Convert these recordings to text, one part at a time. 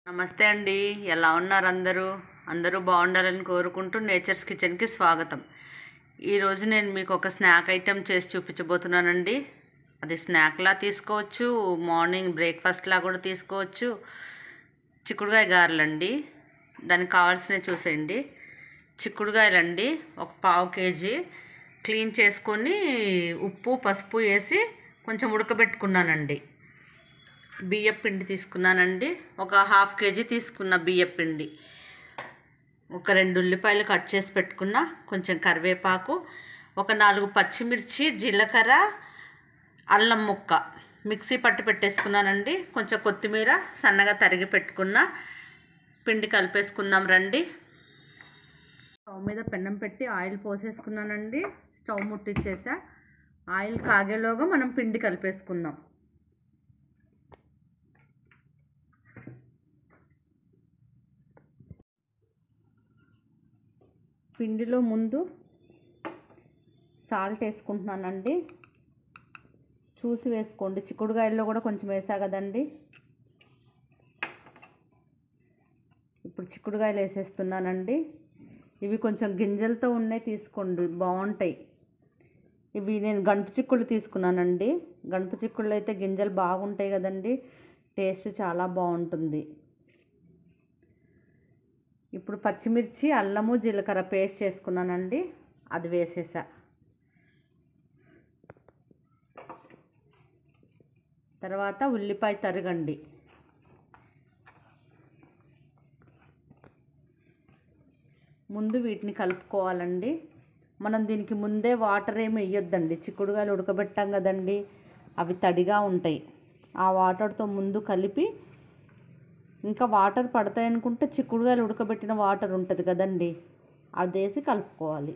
నమస్తే అండి. ఎలా ఉన్నారు అందరూ? అందరూ బాగుండాలని కోరుకుంటూ నేచర్స్ కిచెన్కి స్వాగతం. ఈరోజు నేను మీకు ఒక స్నాక్ ఐటెం చేసి చూపించబోతున్నానండి. అది స్నాక్లా తీసుకోవచ్చు, మార్నింగ్ బ్రేక్ఫాస్ట్లా కూడా తీసుకోవచ్చు. చిక్కుడుగాయ గారెలండి. దానికి కావాల్సినవి చూసేయండి. చిక్కుడుగాయలండి ఒక 1/2 కేజీ క్లీన్ చేసుకొని ఉప్పు పసుపు వేసి కొంచెం ఉడకబెట్టుకున్నానండి. బియ్యం పిండి తీసుకున్నానండి. ఒక 1/2 కేజీ తీసుకున్న బియ్యం పిండి, ఒక 2 ఉల్లిపాయలు కట్ చేసి పెట్టుకున్న, కొంచెం కరివేపాకు, ఒక 4 పచ్చిమిర్చి, జీలకర్ర, అల్లం ముక్క మిక్సీ పట్టి పెట్టేసుకున్నానండి. కొంచెం కొత్తిమీర సన్నగా తరిగి పెట్టుకున్న. పిండి కలిపేసుకుందాం రండి. స్టవ్ మీద పెన్నం పెట్టి ఆయిల్ పోసేసుకున్నానండి. స్టవ్ ముట్టించేసా. ఆయిల్ కాగేలోగా మనం పిండి కలిపేసుకుందాం. పిండిలో ముందు సాల్ట్ వేసుకుంటున్నానండి. చూసి వేసుకోండి. చిక్కుడుగాయల్లో కూడా కొంచెం వేసా కదండి. ఇప్పుడు చిక్కుడుగాయలు వేసేస్తున్నానండి. ఇవి కొంచెం గింజలతో ఉన్నాయి, తీసుకోండి, బాగుంటాయి. ఇవి నేను గణప చిక్కుళ్ళు తీసుకున్నానండి. గణప చిక్కుళ్ళు అయితే గింజలు బాగుంటాయి కదండి, టేస్ట్ చాలా బాగుంటుంది. ఇప్పుడు పచ్చిమిర్చి, అల్లము, జీలకర్ర పేస్ట్ చేసుకున్నానండి. అది వేసేసా. తర్వాత ఉల్లిపాయ తరగండి. ముందు వీటిని కలుపుకోవాలండి. మనం దీనికి ముందే వాటర్ ఏమి వేయొద్దండి. చిక్కుడుగాయలు ఉడకబెట్టాం కదండి, అవి తడిగా ఉంటాయి. ఆ వాటర్తో ముందు కలిపి, ఇంకా వాటర్ పడతాయి అనుకుంటే చిక్కుడుగాయలు ఉడకబెట్టిన వాటర్ ఉంటుంది కదండి, అది వేసి కలుపుకోవాలి.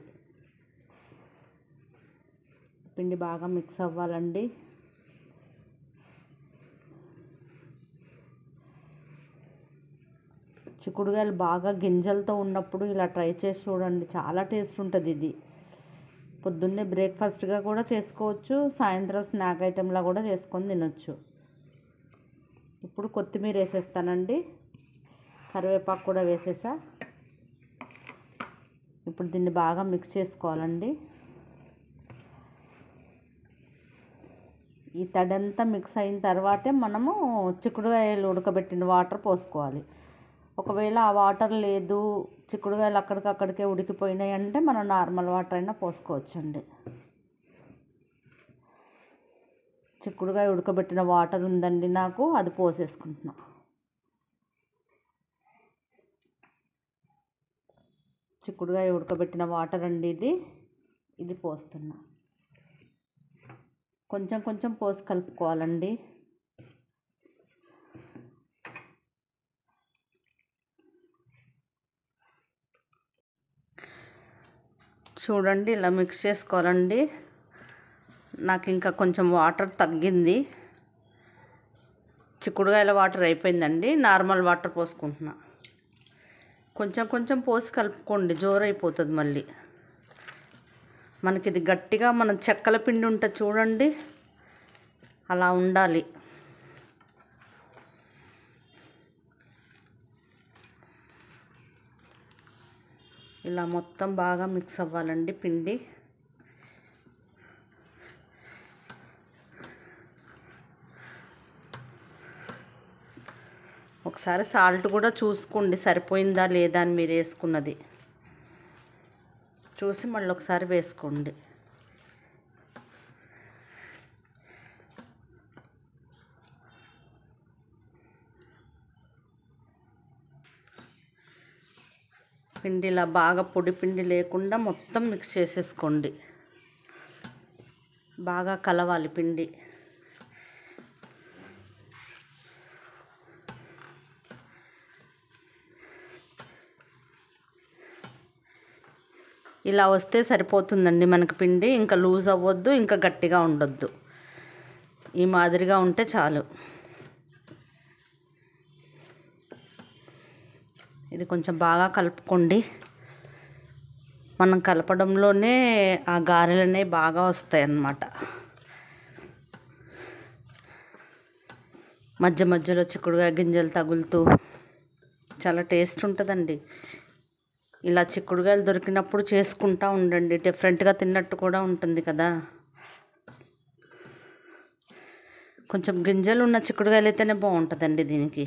పిండి బాగా మిక్స్ అవ్వాలండి. చిక్కుడుగాయలు బాగా గింజలతో ఉన్నప్పుడు ఇలా ట్రై చేసి చూడండి, చాలా టేస్ట్ ఉంటుంది. ఇది పొద్దున్నే బ్రేక్ఫాస్ట్గా కూడా చేసుకోవచ్చు, సాయంత్రం స్నాక్ ఐటెంలా కూడా చేసుకొని తినొచ్చు. ఇప్పుడు కొత్తిమీర వేసేస్తానండి. కరివేపాకు కూడా వేసేసా. ఇప్పుడు దీన్ని బాగా మిక్స్ చేసుకోవాలండి. ఈ తడంతా మిక్స్ అయిన తర్వాతే మనము చిక్కుడుగాయలు ఉడకబెట్టిన వాటర్ పోసుకోవాలి. ఒకవేళ ఆ వాటర్ లేదు, చిక్కుడుగాయలు అక్కడికక్కడికే ఉడికిపోయినాయి అంటే మనం నార్మల్ వాటర్ అయినా పోసుకోవచ్చండి. చిక్కుడుగాయ ఉడకబెట్టిన వాటర్ ఉందండి నాకు, అది పోసేసుకుంటున్నా. చిక్కుడుగాయ ఉడకబెట్టిన వాటర్ అండి ఇది పోస్తున్నా. కొంచెం కొంచెం పోసి కలుపుకోవాలండి. చూడండి, ఇలా మిక్స్ చేసుకోవాలండి. నాకు ఇంకా కొంచెం వాటర్ తగ్గింది. చిక్కుడుగాయల వాటర్ అయిపోయిందండి. నార్మల్ వాటర్ పోసుకుంటున్నా. కొంచెం కొంచెం పోసి కలుపుకోండి, జోరైపోతుంది మళ్ళీ. మనకి ఇది గట్టిగా, మన చెక్కల పిండి ఉంటుంది చూడండి, అలా ఉండాలి. ఇలా మొత్తం బాగా మిక్స్ అవ్వాలండి పిండి. ఒకసారి సాల్ట్ కూడా చూసుకోండి, సరిపోయిందా లేదా అని. మీరు వేసుకున్నది చూసి మళ్ళీ ఒకసారి వేసుకోండి. పిండి ఇలా బాగా పొడి పిండి లేకుండా మొత్తం మిక్స్ చేసేసుకోండి. బాగా కలవాలి పిండి. ఇలా వస్తే సరిపోతుందండి మనకి పిండి. ఇంకా లూజ్ అవ్వద్దు, ఇంకా గట్టిగా ఉండొద్దు. ఈ మాదిరిగా ఉంటే చాలు. ఇది కొంచెం బాగా కలుపుకోండి. మనం కలపడంలోనే ఆ గారెలనే బాగా వస్తాయి అన్నమాట. మధ్య మధ్యలో చిక్కుడుగాయ గింజలు తగులుతూ చాలా టేస్ట్ ఉంటుందండి. ఇలా చిక్కుడుకాయలు దొరికినప్పుడు చేసుకుంటూ ఉండండి, డిఫరెంట్గా తిన్నట్టు కూడా ఉంటుంది కదా. కొంచెం గింజలు ఉన్న చిక్కుడుకాయలు అయితేనే బాగుంటుందండి దీనికి.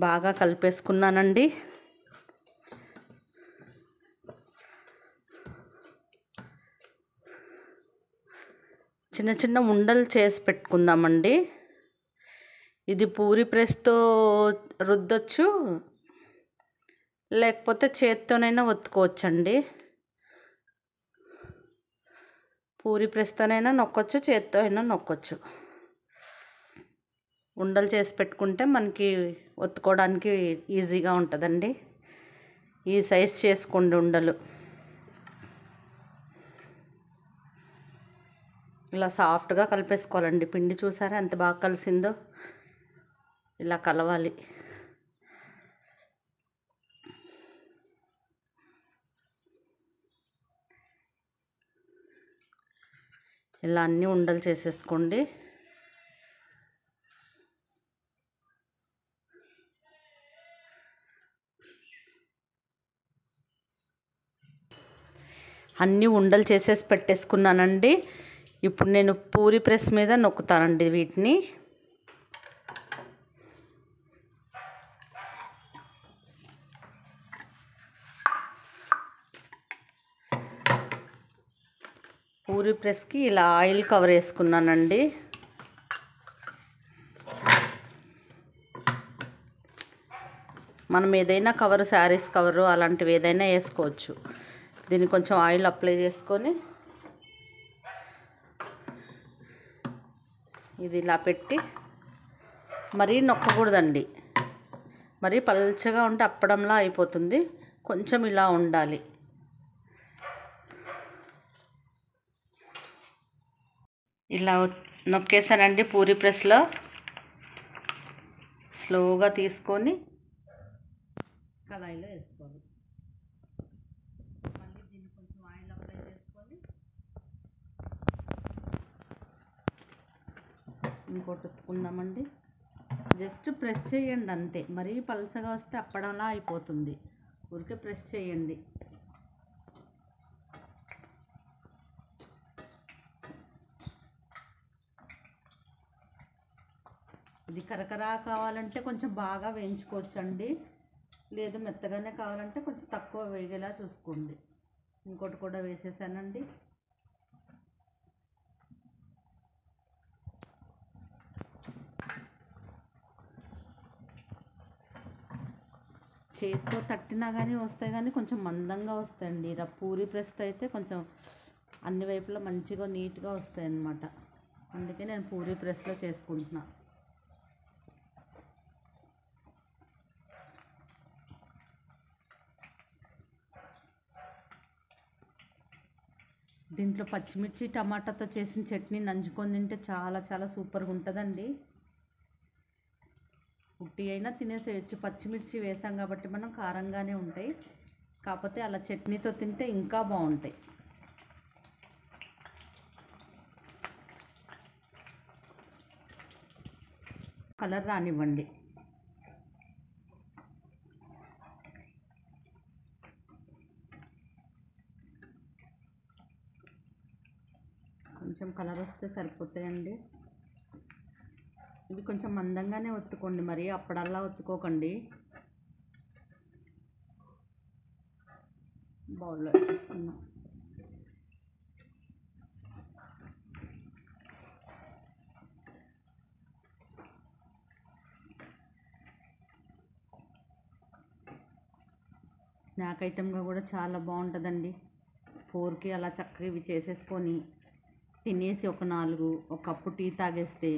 బాగా కలిపేసుకున్నానండి. చిన్న చిన్న ఉండలు చేసి పెట్టుకుందామండి. ఇది పూరి ప్రెస్తో రుద్దొచ్చు, లేకపోతే చేత్తోనైనా ఒత్తుకోవచ్చండి. పూరి ప్రెస్తోనైనా నొక్కొచ్చు, చేత్తో అయినా నొక్కొచ్చు. ఉండలు చేసి పెట్టుకుంటే మనకి ఒత్తుకోవడానికి ఈజీగా ఉంటుందండి. ఈ సైజ్ చేసుకోండి ఉండలు. ఇలా సాఫ్ట్గా కలిపేసుకోవాలండి. పిండి చూసారా ఎంత బాగా కలిసిందో. ఇలా కలవాలి. ఇలా అన్నీ ఉండలు చేసేసుకోండి. అన్నీ ఉండలు చేసేసి పెట్టేసుకున్నానండి. ఇప్పుడు నేను పూరి ప్రెస్ మీద నొక్కుతానండి వీటిని. పూరి ప్రెస్కి ఇలా ఆయిల్ కవర్ వేసుకున్నానండి. మనం ఏదైనా కవరు, శారీస్ కవరు అలాంటివి ఏదైనా వేసుకోవచ్చు. దీన్ని కొంచెం ఆయిల్ అప్లై చేసుకొని ఇది ఇలా పెట్టి, మరీ నొక్కకూడదండి. మరీ పల్చగా ఉంటే అప్పడంలా అయిపోతుంది. కొంచెం ఇలా ఉండాలి. ఇలా నొక్కేసానండి పూరి ప్రెస్లో. స్లోగా తీసుకొని కళాయిలో వేసుకోవాలి. మళ్ళీ దీన్ని కొంచెం ఆయిల్ అప్లై చేసుకొని ఇంకోటి ఒత్తుకుందామండి. జస్ట్ ప్రెస్ చేయండి అంతే. మరీ పలసగా వస్తే అప్పడంలా అయిపోతుంది. ఊరికే ప్రెస్ చేయండి. ఇది కరకరా కావాలంటే కొంచెం బాగా వేయించుకోవచ్చండి. లేదు మెత్తగానే కావాలంటే కొంచెం తక్కువ వేగేలా చూసుకోండి. ఇంకోటి కూడా వేసేసానండి. చేతితో తట్టినా కానీ వస్తాయి, కానీ కొంచెం మందంగా వస్తాయండి. ఇలా పూరి ప్రెస్తో అయితే కొంచెం అన్ని వైపులా మంచిగా నీట్గా వస్తాయి అన్నమాట. అందుకే నేను పూరి ప్రెస్లో చేసుకుంటున్నా. దీంట్లో పచ్చిమిర్చి టమాటాతో చేసిన చట్నీ నంచుకొని తింటే చాలా చాలా సూపర్గా ఉంటుందండి. ఉట్టి అయినా తినేసేయచ్చు. పచ్చిమిర్చి వేసాం కాబట్టి మనం కారంగానే ఉంటాయి. కాకపోతే అలా చట్నీతో తింటే ఇంకా బాగుంటాయి. కలర్ రానివ్వండి. కొంచెం కలర్ వస్తే సరిపోతాయండి. ఇవి కొంచెం మందంగానే ఒత్తుకోండి, మరి అప్పుడల్లా ఒత్తుకోకండి. బౌల్లో వేసేసుకుందాం. స్నాక్ ఐటెంగా కూడా చాలా బాగుంటుందండి. 4కి అలా చక్కగా ఇవి చేసేసుకొని తినేసి ఒక కప్పు టీ తాగేస్తే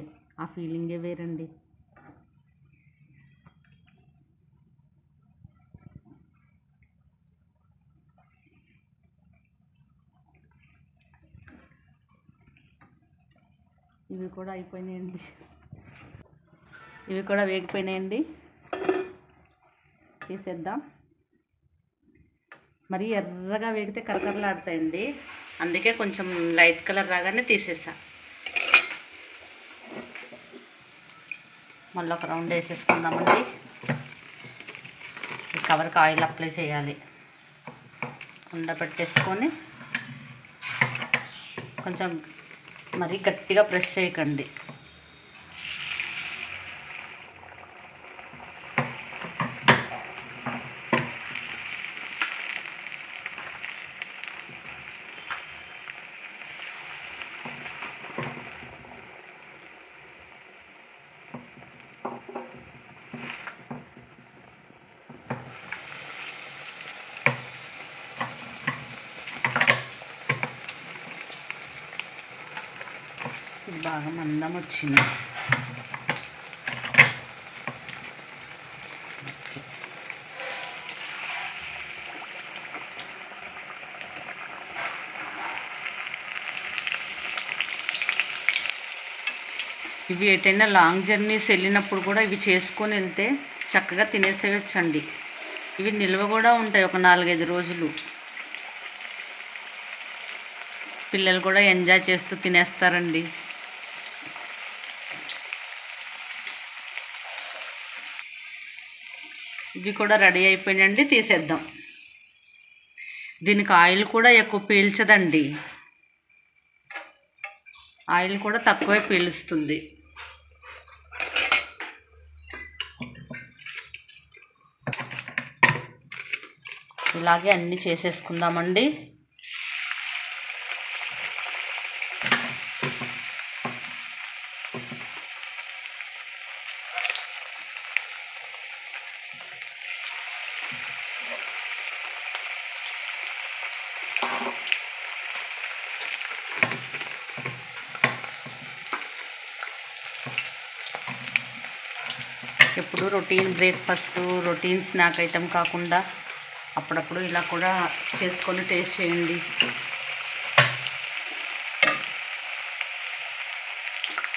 ఆ ఫీలింగే వేరండి. ఇవి కూడా అయిపోయినాయండి. ఇవి కూడా వేగిపోయినాయండి. తీసేద్దాం. మరీ ఎర్రగా వేగితే కరకరలాడతాయండి. అందుకే కొంచెం లైట్ కలర్ రాగానే తీసేసా. మళ్ళీ ఒక రౌండ్ వేసేసుకుందామండి. ఈ కవర్కి ఆయిల్ అప్లై చేయాలి. ఉండ పెట్టేసుకొని కొంచెం మరీ గట్టిగా ప్రెస్ చేయకండి. ఇది బాగా మందం వచ్చింది. ఇవి ఎటైనా లాంగ్ జర్నీస్ వెళ్ళినప్పుడు కూడా ఇవి చేసుకొని వెళ్తే చక్కగా తినేసేయచ్చండి. ఇవి నిల్వ కూడా ఉంటాయి ఒక 4-5 రోజులు. పిల్లలు కూడా ఎంజాయ్ చేస్తూ తినేస్తారండి. ఇవి కూడా రెడీ అయిపోయినండి, తీసేద్దాం. దీనికి ఆయిల్ కూడా ఎక్కువ పీల్చదండి, ఆయిల్ కూడా తక్కువే పీలుస్తుంది. ఇలాగే అన్నీ చేసేసుకుందామండి. ఎప్పుడు routine breakfast, routine snack item కాకుండా అప్పుడప్పుడు ఇలా కూడా చేసుకొని టేస్ట్ చేయండి.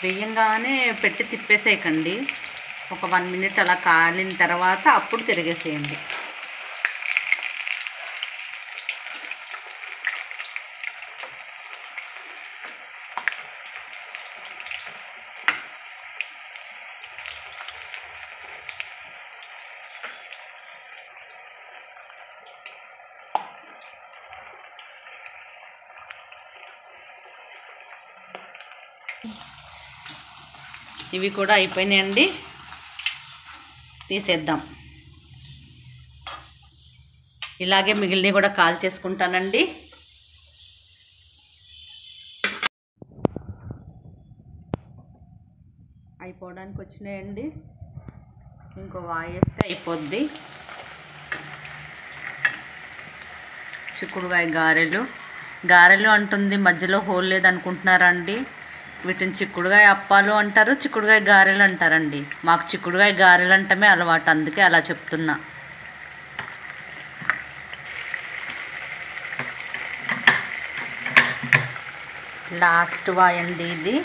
వేయంగానే పెట్టి తిప్పేసేయకండి. ఒక 1 మినిట్ అలా కాలిన తర్వాత అప్పుడు తిరిగేసేయండి. ఇవి కూడా అయిపోయినాయండి, తీసేద్దాం. ఇలాగే మిగిలినవి కూడా కాల్ చేసుకుంటానండి. అయిపోవడానికి వచ్చినాయండి. ఇంకో వాయి వేస్తే అయిపోద్ది. చిక్కుడుకాయ గారెలు అంటుంది, మధ్యలో హోల్ లేదనుకుంటున్నారా అండి? వీటిని చిక్కుడుకాయ అప్పాలు అంటారు, చిక్కుడుకాయ గారెలు అంటారండి. మాకు చిక్కుడుకాయ గారెలు అంటమే అలవాటు, అందుకే అలా చెప్తున్నా. లాస్ట్ వాయండి ఇది.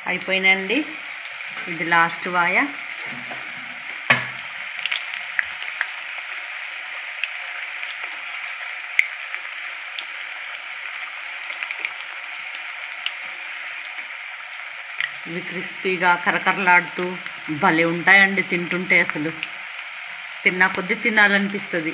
అయిపోయినండి, ఇది లాస్ట్ వాయ. ఇవి క్రిస్పీగా కరకరలాడుతూ భలే ఉంటాయండి. తింటుంటే అసలు తిన్నా కొద్దీ తినాలనిపిస్తుంది.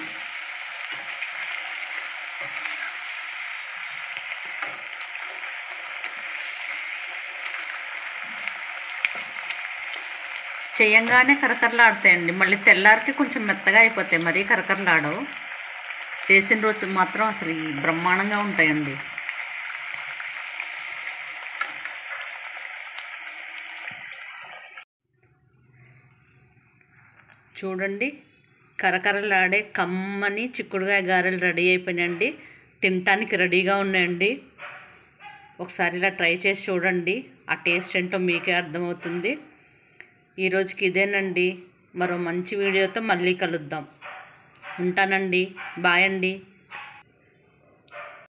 చేయంగానే కరకరలాడుతాయండి, మళ్ళీ తెల్లారికి కొంచెం మెత్తగా అయిపోతాయి, మరీ కరకరలాడవు. చేసిన రోజు మాత్రం అసలు బ్రహ్మాండంగా ఉంటాయండి. చూడండి, కరకరలాడే కమ్మని చిక్కుడుకాయ గారెలు రెడీ అయిపోయినాయండి. తినటానికి రెడీగా ఉన్నాయండి. ఒకసారి ఇలా ట్రై చేసి చూడండి, ఆ టేస్ట్ ఏంటో మీకే అర్థమవుతుంది. ఈరోజుకి ఇదేనండి. మరో మంచి వీడియోతో మళ్ళీ కలుద్దాం. ఉంటానండి. బాయ్ అండి.